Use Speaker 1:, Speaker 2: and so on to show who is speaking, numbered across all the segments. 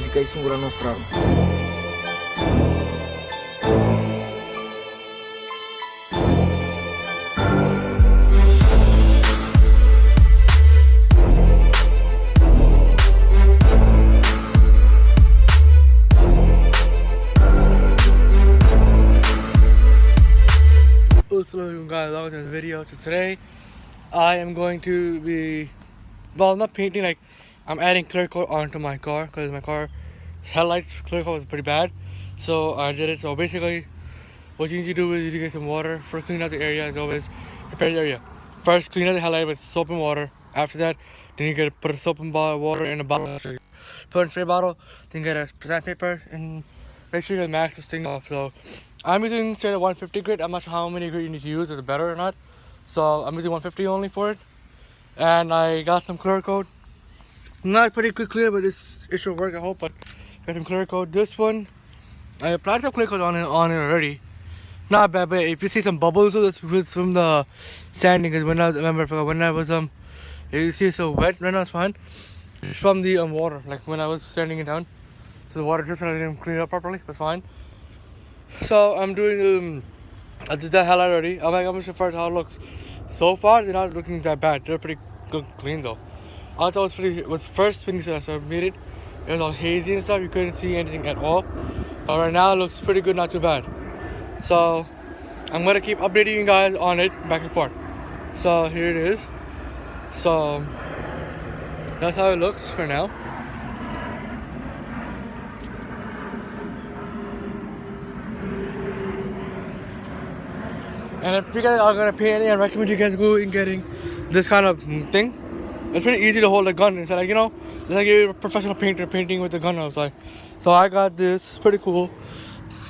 Speaker 1: modificazioni la nostra
Speaker 2: Hello guys, welcome to this video. So today I am going to be, well, not painting, like I'm adding clear coat onto my car because my car headlights clear coat was pretty bad, so I did it. So basically what you need to do is you get some water. First, clean out the area. As always, prepare the area. First, clean out the headlight with soap and water. After that, then you gotta put a soap and water in a bottle. Put in a spray bottle, then get a sandpaper and make sure you max this thing off. So I'm using straight at 150 grit. I'm not sure how many grit you need to use, is it better or not. So I'm using 150 only for it. And I got some clear coat. Not pretty good clear, but it should work, I hope. But got some clear coat. This one, I applied some clear coat on it already. Not bad, but if you see some bubbles, it's from the sanding. Because when I was you see it's so wet. Right now it's fine. It's from the water. Like when I was sanding it down, so the water dripped and I didn't clean it up properly. It's fine. So I'm doing I did that hell already. I'm gonna show first how it looks. So far they're not looking that bad. They're pretty good clean though. I thought it was first finish I made it. It was all hazy and stuff. You couldn't see anything at all. But right now it looks pretty good, not too bad. So I'm gonna keep updating you guys on it back and forth. So here it is. So that's how it looks for now. And if you guys are gonna paint anything, I recommend you guys go and getting this kind of thing. It's pretty easy to hold a gun. It's like, you know, it's like you're a professional painter painting with a gun outside. So I got this. It's pretty cool.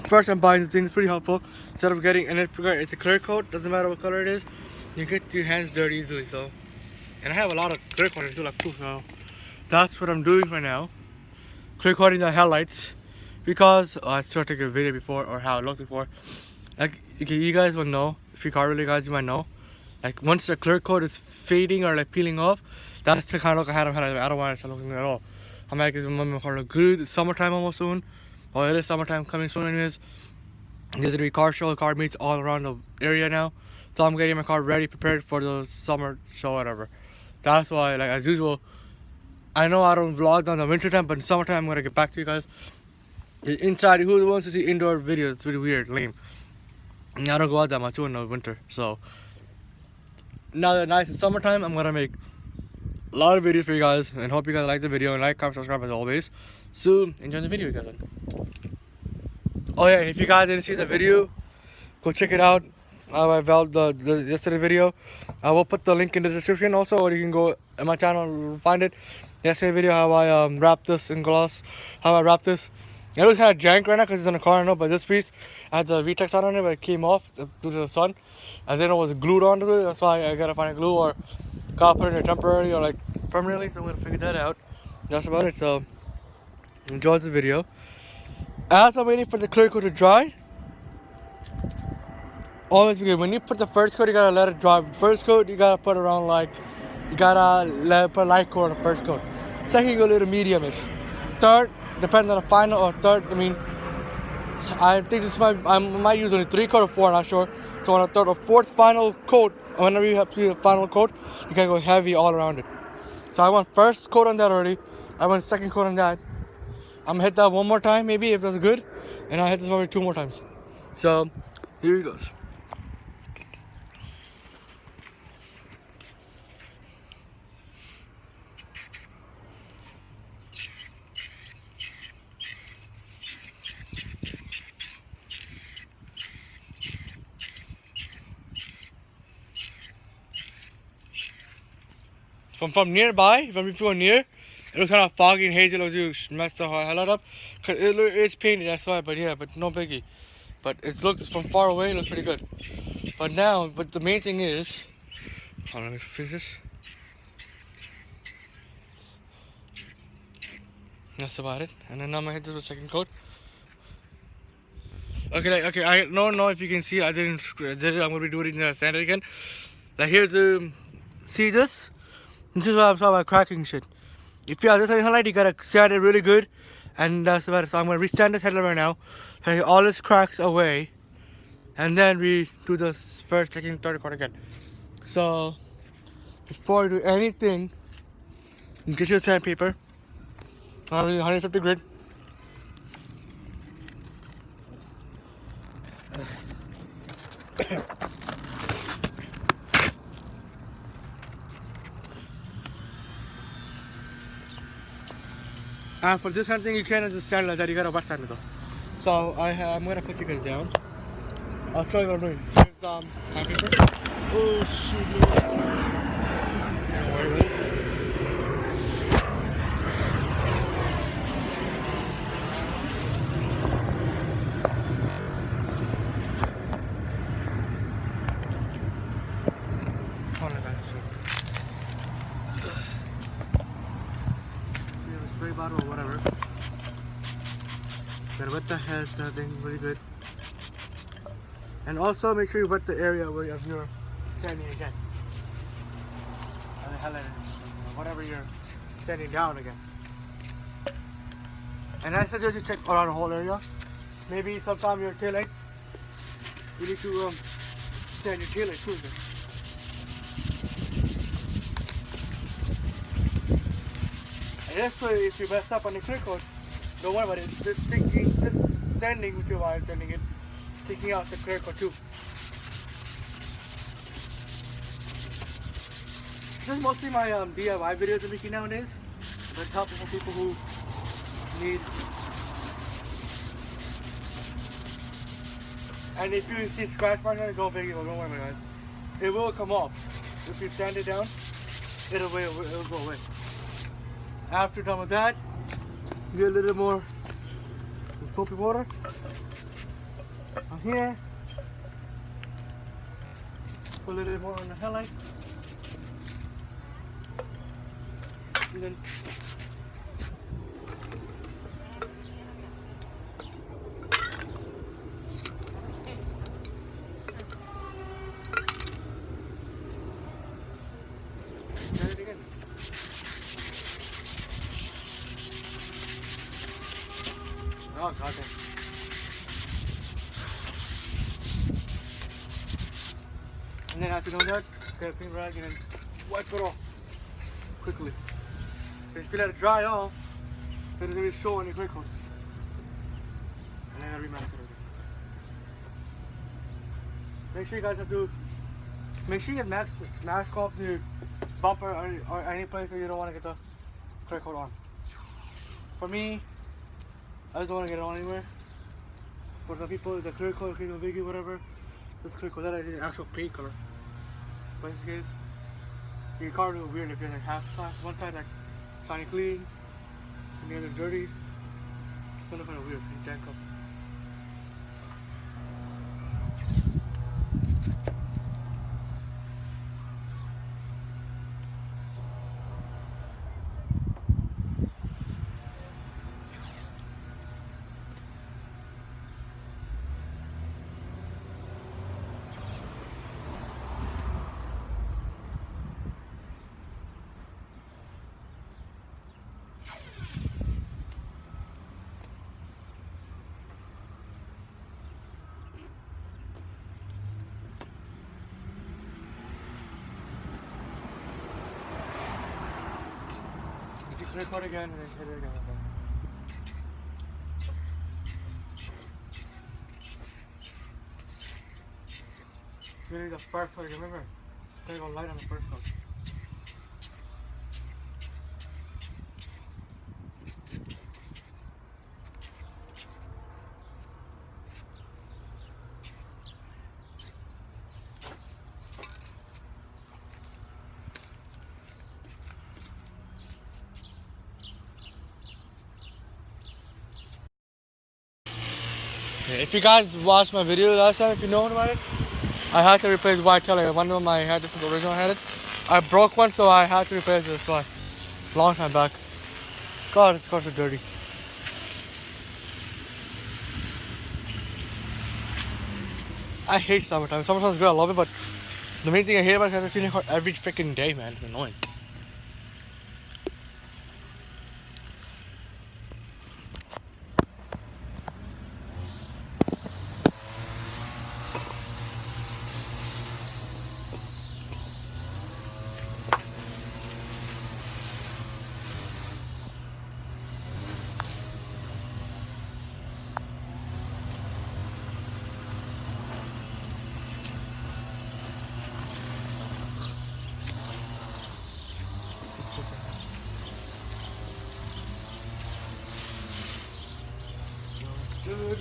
Speaker 2: First I'm buying this thing. It's pretty helpful. Instead of getting, and it's a clear coat. Doesn't matter what color it is. You get your hands dirty easily. So, and I have a lot of clear coating too, like too. So that's what I'm doing right now. Clear coating the headlights because I tried to take a video before or how it looked before. Like, you guys will know, if you car really guys, you might know. Like, once the clear coat is fading or like peeling off, that's the kind of look I had. I don't want it to look at all. I'm like, it's my car look good. It's summertime almost soon. Well, it is summertime coming soon anyways. There's gonna be car show, car meets all around the area now. So I'm getting my car ready, prepared for the summer show, whatever. That's why, like, as usual, I know I don't vlog on the winter time, but in summertime I'm gonna get back to you guys. Inside, who wants to see indoor videos? It's really weird, lame. I don't go out that much in the winter, so now that nice in summertime, I'm gonna make a lot of videos for you guys, and hope you guys like the video and like, comment, subscribe as always. So enjoy the video, you guys. Oh yeah, and if you guys didn't see the video, go check it out. I filmed the yesterday video. I will put the link in the description also, or you can go on my channel and find it. Yesterday video how I wrapped this in gloss, how I wrapped this. It was kind of jank right now because it's in the car, I know, but this piece had the VTEX on it, but it came off due to the sun. I didn't know it was glued onto it, that's why I gotta find a glue or gotta put it in temporarily or like permanently, so I'm gonna figure that out. That's about it, so enjoy the video. As I'm waiting for the clear coat to dry, always good. When you put the first coat, you gotta let it dry. First coat, you gotta put around like, you gotta put light coat on the first coat. Second, you go a little medium-ish. Third, depends on the final or third. I mean, I think I might use only 3 coat or 4, I'm not sure. So on a third or fourth final coat, whenever you have to do the final coat, you can go heavy all around it. So I went first coat on that already. I went second coat on that. I'm gonna hit that one more time, maybe if that's good, and I'll hit this maybe 2 more times. So here he goes. From nearby, from if you go near, it was kind of foggy and hazy. It was you messed the hell up. Cause it's painted, that's why. But yeah, but no biggie. But it looks from far away, it looks pretty good. But now, but the main thing is, hold on, let me finish this. That's about it. And then I'm gonna hit this with second coat. Okay, okay. I don't know if you can see. I did it. I'm gonna be doing it in the sand again. Like here's the. See this? This is what I'm talking about cracking shit. If you have this highlight, you gotta sand it really good. and that's about it. So I'm gonna resand this headlight right now, take all its cracks away, and then we do the first, second, third coat again. So before you do anything, get your sandpaper. I'm using 150 grit. And for this kind of thing, you can't just sand like that. You gotta wet sand it though. So I'm gonna put you guys down. I'll show you what I'm doing. Here's sandpaper. Oh shoot! Don't worry about it. Spray bottle or whatever. Gotta wet the head, nothing really good. And also make sure you wet the area where you're sanding again. And the highlighter, whatever you're sanding down again. And I suggest you check around the whole area. Maybe sometime your tail light, you need to sand your tail light too. And if you mess up on the clear coat, don't worry about it. Just sanding with your wire, sanding it, taking out the clear coat too. This is mostly my DIY videos I'm making nowadays. But it's helpful for people who need. And if you see scratch marks on it, don't worry about it, guys. It will come off. If you sand it down, it'll go away. After done with that, get a little more soapy water on here. Put a little bit more on the headlight. And then try it again. Oh, God. And then after doing that, get a clean rag and then wipe it off quickly. If you let it dry off, then it's going to show any gray coat. And then I remask it again. Make sure you guys have to, make sure you get mask off the bumper or any place where you don't want to get the clear coat on. For me, I just don't want to get it on anywhere. For some people, it's a clear coat, clear coat, Vicky, whatever. This clear coat, that is the actual paint color. But in this case, your car will look weird if you're like half side, one side like shiny clean, and the other dirty. It's gonna look kind of weird and jack up. Record again and then hit it again. Really the first one, remember? Gotta go light on the first one. If you guys watched my video last time, if you know about it, I had to replace white tail light. One of them I had, this is the original I had it. I broke one, so I had to replace this one. Long time back. God, it's got so dirty. I hate summertime. Summertime's good, I love it, but the main thing I hate about it is I have to clean it every freaking day, man. It's annoying. good.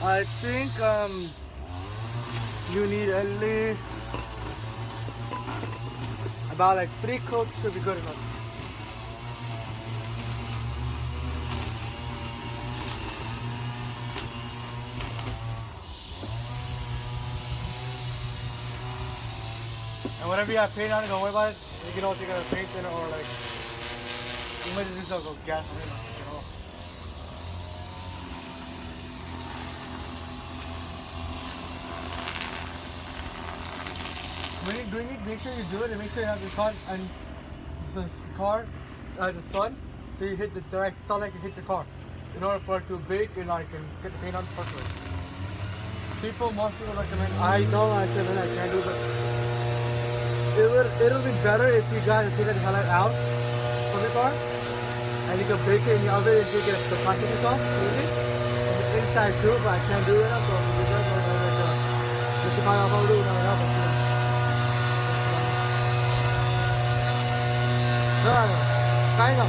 Speaker 2: I think you need at least about like 3 coats to be good enough. And whatever you have paint on it, don't worry about it. You can also get a paint in it or like you might just use a gas on it. When you're doing it, make sure you do it and make sure you have the sun and the car, the sun, so you hit the direct sunlight to hit the car in order for it to bake and I can get the paint on perfectly. Most people recommend, I know I can't do it. It'll be better if you guys take the highlight out from the car and you can bake it in the oven and you get the plastic off, maybe. And the inside too, but I can't do it now, so we'll do it. This is my own. Claro, caiga.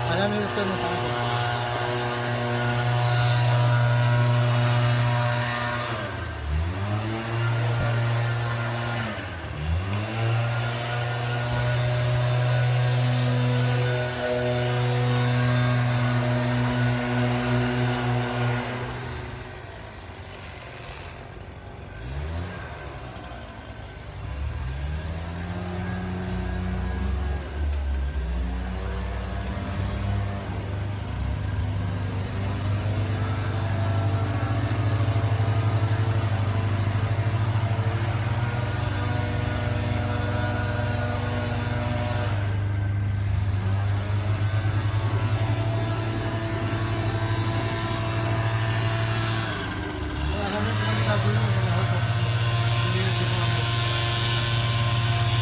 Speaker 2: Alam mo ito mo tayo.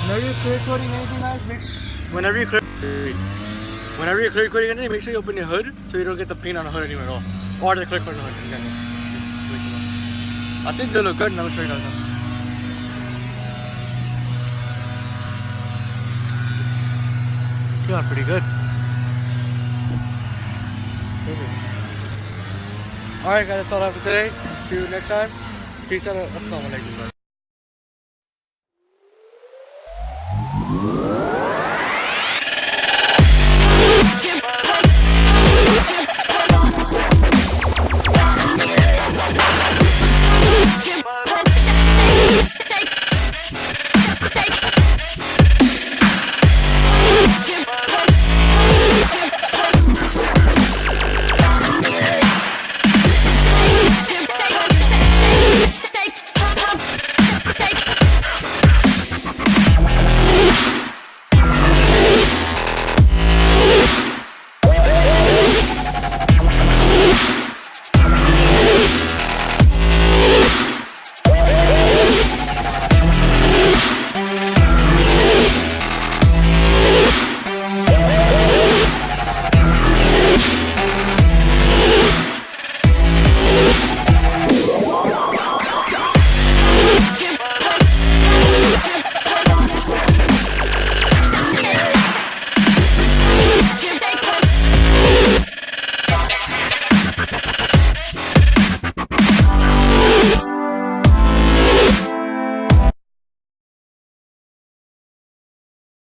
Speaker 2: Whenever you're clear coating anything, guys, whenever you're clear coating anything, make sure you open your hood so you don't get the paint on the hood anywhere at all, or the clear coat on the hood. Exactly. I think they look good, and I'm sure you guys know. They are pretty good. Alright guys, that's all I have for today. See you next time. Peace out. Assalamu alaikum.